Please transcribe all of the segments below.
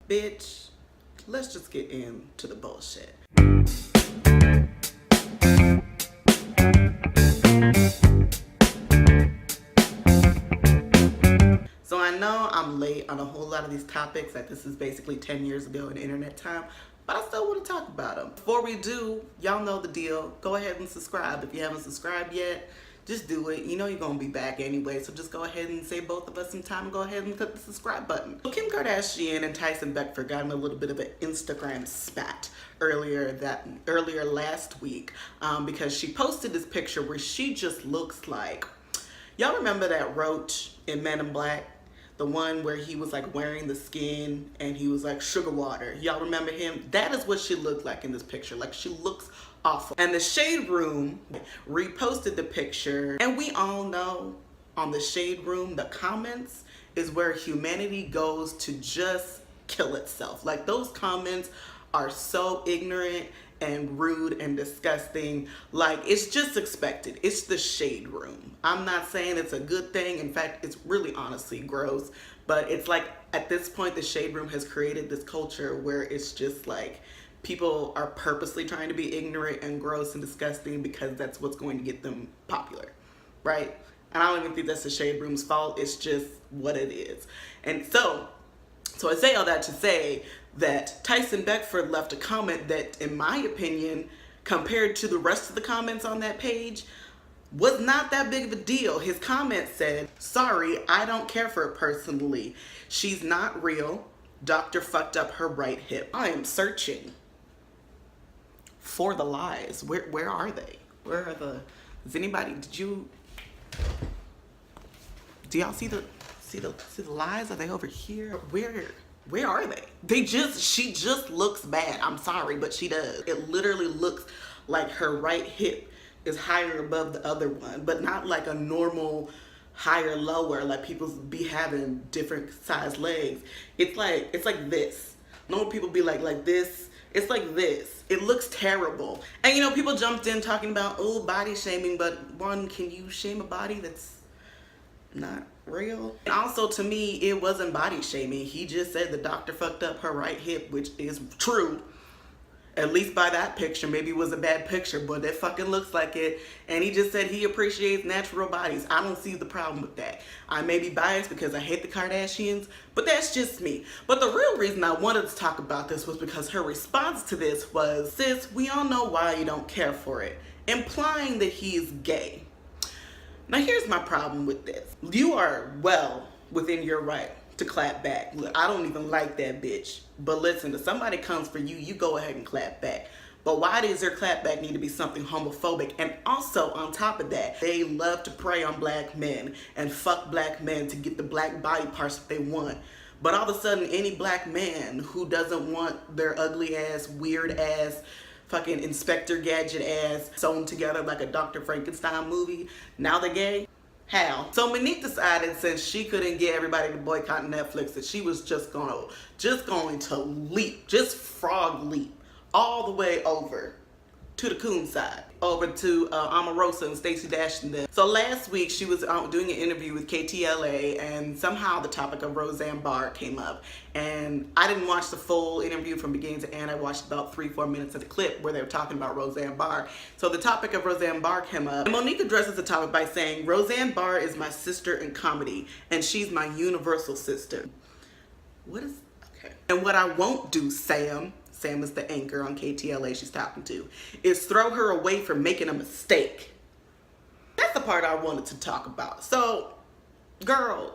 Bitch, let's just get into the bullshit. So I know I'm late on a whole lot of these topics, like this is basically 10 years ago in internet time, but I still want to talk about them. Before we do, y'all know the deal. Go ahead and subscribe. If you haven't subscribed yet, just do it. You know you're going to be back anyway, so just go ahead and save both of us some time and go ahead and click the subscribe button. So Kim Kardashian and Tyson Beckford got in a little bit of an Instagram spat earlier last week because she posted this picture where she just looks like, y'all remember that Roach in Men in Black? The one where he was like wearing the skin and he was like sugar water. Y'all remember him? That is what she looked like in this picture. Like, she looks awful. And the Shade Room reposted the picture. And we all know on the Shade Room, the comments is where humanity goes to just kill itself. Like, those comments are so ignorant and rude and disgusting. Like, it's just expected. It's the Shade Room. I'm not saying it's a good thing. In fact, it's really honestly gross. But it's like, at this point, the Shade Room has created this culture where it's just like, people are purposely trying to be ignorant and gross and disgusting because that's what's going to get them popular, right? And I don't even think that's the Shade Room's fault. It's just what it is. And so I say all that to say that Tyson Beckford left a comment that, in my opinion, compared to the rest of the comments on that page, was not that big of a deal. His comment said, "Sorry, I don't care for her personally. She's not real. Doctor fucked up her right hip." I am searching for the lies. Where are they? Where are the, is anybody, do y'all see the lies? Are they over here? Where are they? She just looks bad. I'm sorry, but she does. It literally looks like her right hip is higher above the other one, but not like a normal higher lower, like people be having different size legs. It's like this. Normal people be like this. It's like this. It looks terrible. And you know, people jumped in talking about, oh, body shaming, but one, can you shame a body that's not real? And also, to me, it wasn't body shaming. He just said the doctor fucked up her right hip, which is true. At least by that picture. Maybe it was a bad picture, but it fucking looks like it. And he just said he appreciates natural bodies. I don't see the problem with that. I may be biased because I hate the Kardashians, but that's just me. But the real reason I wanted to talk about this was because her response to this was, "Sis, we all know why you don't care for it," implying that he is gay. Now here's my problem with this. You are well within your right to clap back. Look, I don't even like that bitch. But listen, if somebody comes for you, you go ahead and clap back. But why does their clap back need to be something homophobic? And also, on top of that, they love to prey on black men and fuck black men to get the black body parts that they want. But all of a sudden, any black man who doesn't want their ugly ass, weird ass, fucking Inspector Gadget ass sewn together like a Dr. Frankenstein movie, now they're gay? How? So Monique decided, since she couldn't get everybody to boycott Netflix, that she was just going to leap, just frog leap all the way over to the coon side, over to Omarosa and Stacey Dash and them. So last week she was doing an interview with KTLA, and somehow the topic of Roseanne Barr came up. And I didn't watch the full interview from beginning to end. I watched about 3-4 minutes of the clip where they were talking about Roseanne Barr. So the topic of Roseanne Barr came up. And Monique addresses the topic by saying, "Roseanne Barr is my sister in comedy, and she's my universal sister." What is, okay. And what I won't do, Sam is the anchor on KTLA she's talking to, is throw her away for making a mistake. That's the part I wanted to talk about. So, girl,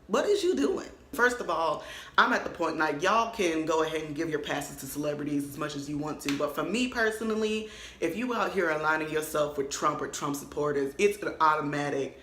what is you doing? First of all, I'm at the point now, y'all can go ahead and give your passes to celebrities as much as you want to, but for me personally, if you out here aligning yourself with Trump or Trump supporters, it's an automatic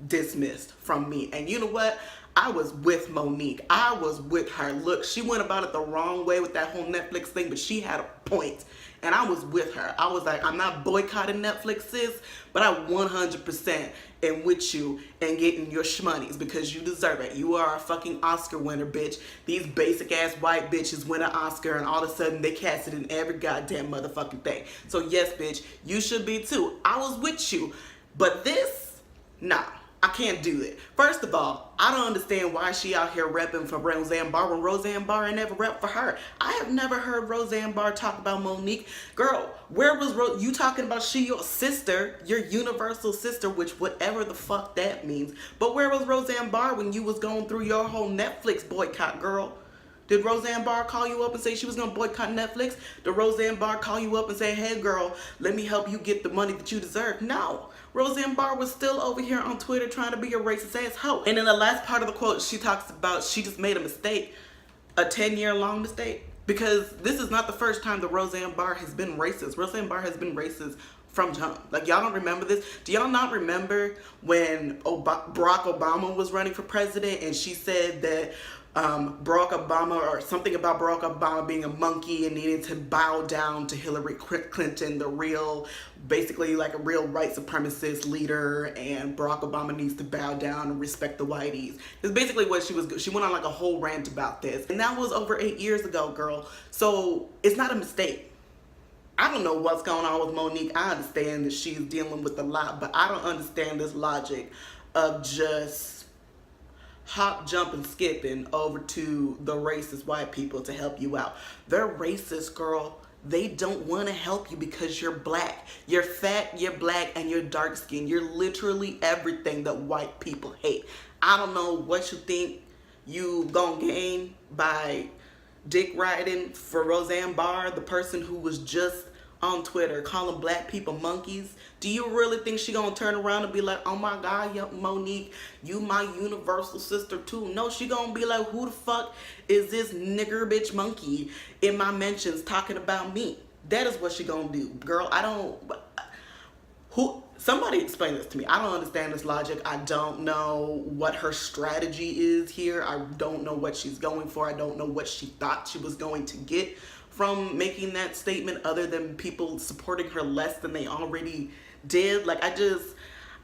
dismissed from me. And you know what? I was with Monique. I was with her. Look, she went about it the wrong way with that whole Netflix thing, but she had a point. And I was with her. I was like, I'm not boycotting Netflix, sis, but I 100% am with you and getting your shmoneys because you deserve it. You are a fucking Oscar winner, bitch. These basic ass white bitches win an Oscar and all of a sudden they cast it in every goddamn motherfucking thing. So yes, bitch, you should be too. I was with you. But this, nah. I can't do it. First of all, I don't understand why she out here repping for Roseanne Barr when Roseanne Barr ain't never rep for her. I have never heard Roseanne Barr talk about Monique. Girl, where was you talking about she your sister, your universal sister, which whatever the fuck that means. But where was Roseanne Barr when you was going through your whole Netflix boycott, girl? Did Roseanne Barr call you up and say she was gonna boycott Netflix? Did Roseanne Barr call you up and say, hey girl, let me help you get the money that you deserve? No. Roseanne Barr was still over here on Twitter trying to be a racist ass hoe. And in the last part of the quote, she talks about she just made a mistake, a 10-year long mistake. Because this is not the first time that Roseanne Barr has been racist. Roseanne Barr has been racist from jump. Like, y'all don't remember this? Do y'all not remember when Barack Obama was running for president and she said that Barack Obama, or something about Barack Obama being a monkey and needing to bow down to Hillary Clinton, the real, basically like a real white supremacist leader, and Barack Obama needs to bow down and respect the whiteys. It's basically what she went on like a whole rant about this. And that was over 8 years ago, girl. So it's not a mistake. I don't know what's going on with Monique. I understand that she's dealing with a lot, but I don't understand this logic of just hop, jump, and skipping over to the racist white people to help you out. They're racist, girl. They don't want to help you because you're black. You're fat, you're black, and you're dark skinned. You're literally everything that white people hate. I don't know what you think you gonna gain by dick riding for Roseanne Barr, the person who was just on Twitter calling black people monkeys. Do you really think she gonna turn around and be like, oh my God, yeah, Monique, you my universal sister too? No, she gonna be like, who the fuck is this nigger bitch monkey in my mentions talking about me? That is what she gonna do. Girl, somebody explain this to me. I don't understand this logic. I don't know what her strategy is here. I don't know what she's going for. I don't know what she thought she was going to get from making that statement, other than people supporting her less than they already did. Like,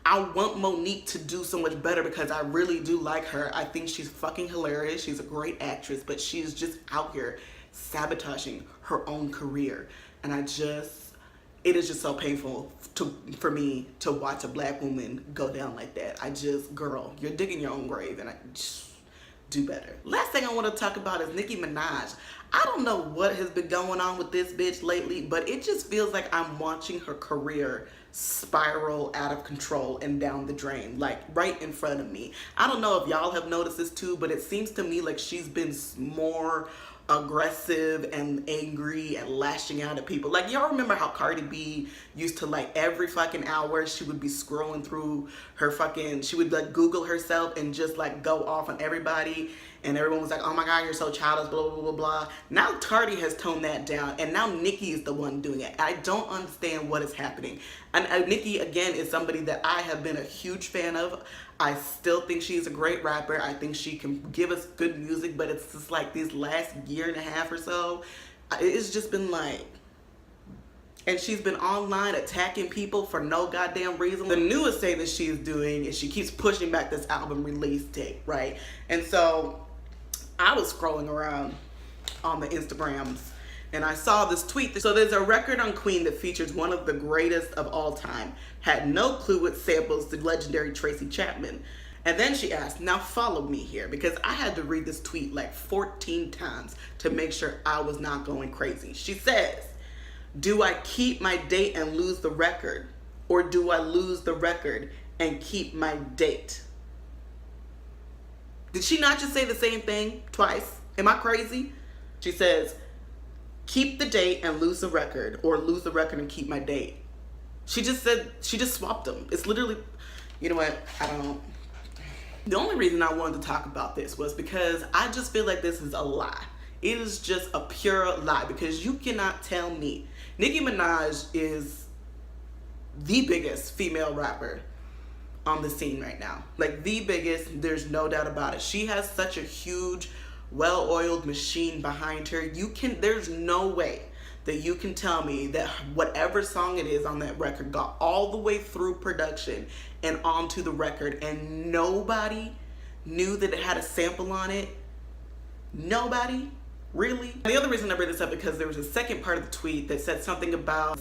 I want Monique to do so much better because I really do like her. I think she's fucking hilarious. She's a great actress, but she's just out here sabotaging her own career. And it is just so painful for me to watch a black woman go down like that. Girl, you're digging your own grave, and I just do better. Last thing I want to talk about is Nicki Minaj. I don't know what has been going on with this bitch lately, but it just feels like I'm watching her career spiral out of control and down the drain, like right in front of me. I don't know if y'all have noticed this too, but it seems to me like she's been more aggressive and angry and lashing out at people. Like, y'all remember how Cardi B used to, like, every fucking hour she would be scrolling through her fucking, she would like Google herself and just like go off on everybody, and everyone was like, oh my God, you're so childish, blah, blah, blah, blah. Now Cardi has toned that down, and now Nicki is the one doing it. I don't understand what is happening. And Nicki, again, is somebody that I have been a huge fan of. I still think she's a great rapper. I think she can give us good music, but it's just like this last year and a half or so, it's just been like, and she's been online attacking people for no goddamn reason. The newest thing that she's doing is she keeps pushing back this album release date, right? And so I was scrolling around on the Instagrams and I saw this tweet. So there's a record on Queen that features one of the greatest of all time. Had no clue it samples the legendary Tracy Chapman. And then she asked, now follow me here, because I had to read this tweet like 14 times to make sure I was not going crazy. She says, do I keep my date and lose the record? Or do I lose the record and keep my date? Did she not just say the same thing twice? Am I crazy? She says, keep the date and lose the record, or lose the record and keep my date. She just swapped them. It's literally, you know what, I don't. The only reason I wanted to talk about this was because I just feel like this is a lie. It is just a pure lie, because you cannot tell me. Nicki Minaj is the biggest female rapper on the scene right now. Like, the biggest, there's no doubt about it. She has such a huge, well-oiled machine behind her. There's no way that you can tell me that whatever song it is on that record got all the way through production and onto the record and nobody knew that it had a sample on it. Nobody. Really? And the other reason I bring this up because there was a second part of the tweet that said something about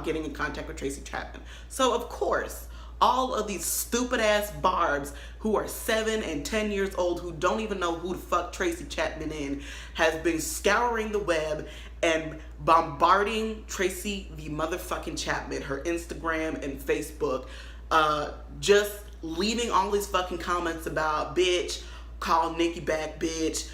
getting in contact with Tracy Chapman. So of course, all of these stupid ass barbs who are 7 and 10 years old who don't even know who the fuck Tracy Chapman is, has been scouring the web and bombarding Tracy the motherfucking Chapman, her Instagram and Facebook, just leaving all these fucking comments about, bitch, call Nicki back, bitch.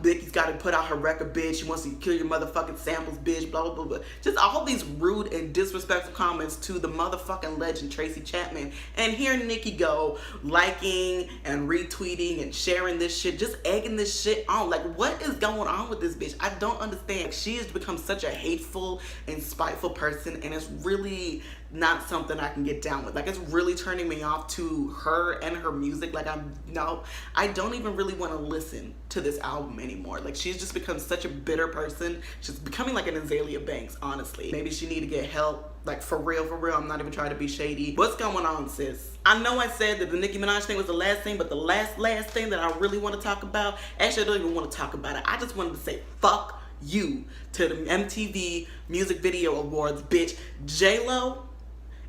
Nicki's got to put out her record, bitch. She wants to kill your motherfucking samples, bitch. Blah, blah, blah, blah. Just all these rude and disrespectful comments to the motherfucking legend, Tracy Chapman. And here Nicki go, liking and retweeting and sharing this shit, just egging this shit on. Like, what is going on with this bitch? I don't understand. She has become such a hateful and spiteful person, and it's really not something I can get down with. Like, it's really turning me off to her and her music. Like, I don't even really want to listen to this album anymore. Like, she's just become such a bitter person. She's becoming like an Azalea Banks, honestly. Maybe she need to get help. Like, for real, I'm not even trying to be shady. What's going on, sis? I know I said that the Nicki Minaj thing was the last thing, but the last thing that I really want to talk about, actually, I don't even want to talk about it. I just wanted to say fuck you to the MTV Music Video Awards, bitch. J-Lo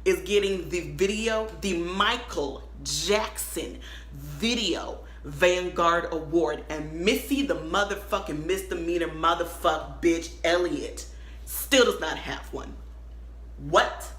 is getting the Michael Jackson Video Vanguard Award, and Missy the motherfucking misdemeanor motherfuck bitch Elliott still does not have one. What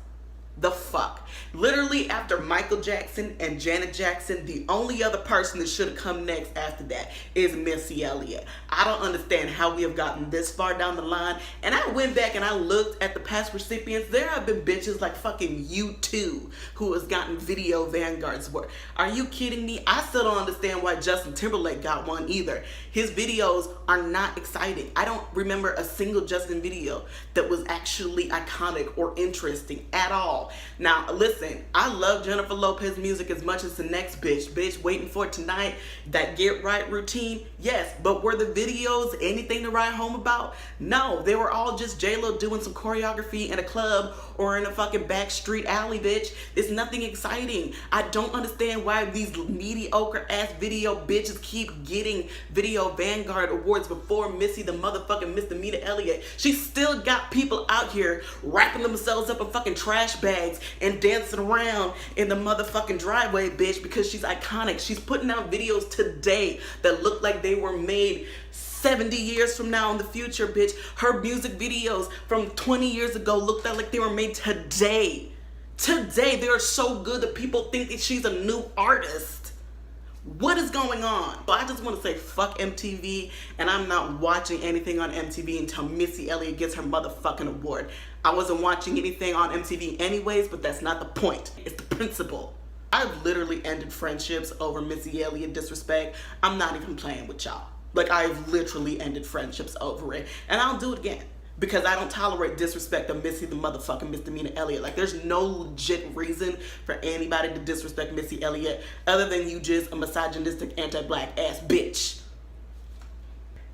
the fuck? Literally, after Michael Jackson and Janet Jackson, the only other person that should have come next after that is Missy Elliott. I don't understand how we have gotten this far down the line. And I went back and I looked at the past recipients. There have been bitches like fucking U2 who has gotten Video Vanguard's work. Are you kidding me? I still don't understand why Justin Timberlake got one either. His videos are not exciting. I don't remember a single Justin video that was actually iconic or interesting at all. Now, listen, I love Jennifer Lopez music as much as the next bitch Waiting for Tonight, that Get Right routine, yes, but were the videos anything to write home about? No, they were all just J-Lo doing some choreography in a club or in a fucking back street alley, bitch. It's nothing exciting. I don't understand why these mediocre ass video bitches keep getting Video Vanguard awards before Missy the motherfucking misdemeanor Elliott. She still got people out here wrapping themselves up in fucking trash bags and dancing around in the motherfucking driveway, bitch, because she's iconic. She's putting out videos today that look like they were made 70 years from now in the future, bitch. Her music videos from 20 years ago looked like they were made today. Today, they are so good that people think that she's a new artist. What is going on? But I just want to say fuck MTV, and I'm not watching anything on MTV until Missy Elliott gets her motherfucking award. I wasn't watching anything on MTV anyways, but that's not the point. It's the principle. I've literally ended friendships over Missy Elliott disrespect. I'm not even playing with y'all. Like, I've literally ended friendships over it, and I'll do it again. Because I don't tolerate disrespect of Missy the motherfucking misdemeanor Elliott. Like, there's no legit reason for anybody to disrespect Missy Elliott other than you just a misogynistic anti-black ass bitch.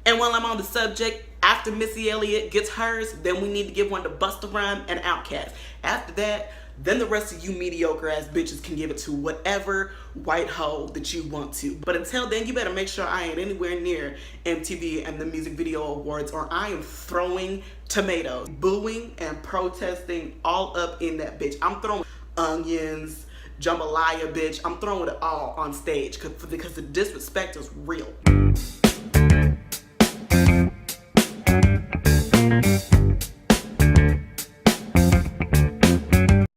And while I'm on the subject, after Missy Elliott gets hers, then we need to give one to Busta Rhymes and Outkast. After that, then the rest of you mediocre ass bitches can give it to whatever white hoe that you want to. But until then, you better make sure I ain't anywhere near MTV and the Music Video Awards, or I am throwing tomatoes, booing and protesting all up in that bitch. I'm throwing onions, jambalaya, bitch. I'm throwing it all on stage because the disrespect is real.